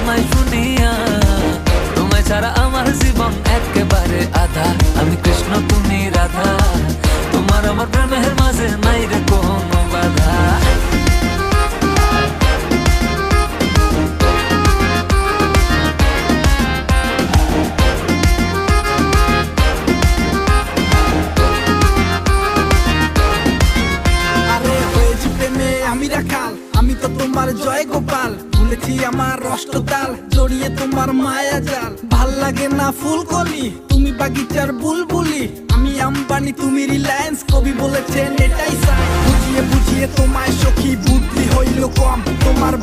আমায় শুনিয়া। তোমায় ছাড়া আমার জীবন একেবারে আধা, আমি কৃষ্ণ তুমি রাধা, তোমার আমার প্রেমের মাঝে নাই রে কোনো বাধা। আমি রাখাল, আমি তো তোমার জয় গোপাল, ভুলেছি আমার অষ্টতাল, জড়িয়ে তোমার মায়া জাল। ভাল লাগে না ফুলকলি, তুমি বাগিচার বুলবুলি, আমি আম্বানি তুমি রিলায়েন্স, কবি বলেছেন এটাই চাই। বুঝিয়ে বুঝিয়ে তোমায় সখী বুদ্ধি হইল কম, তোমার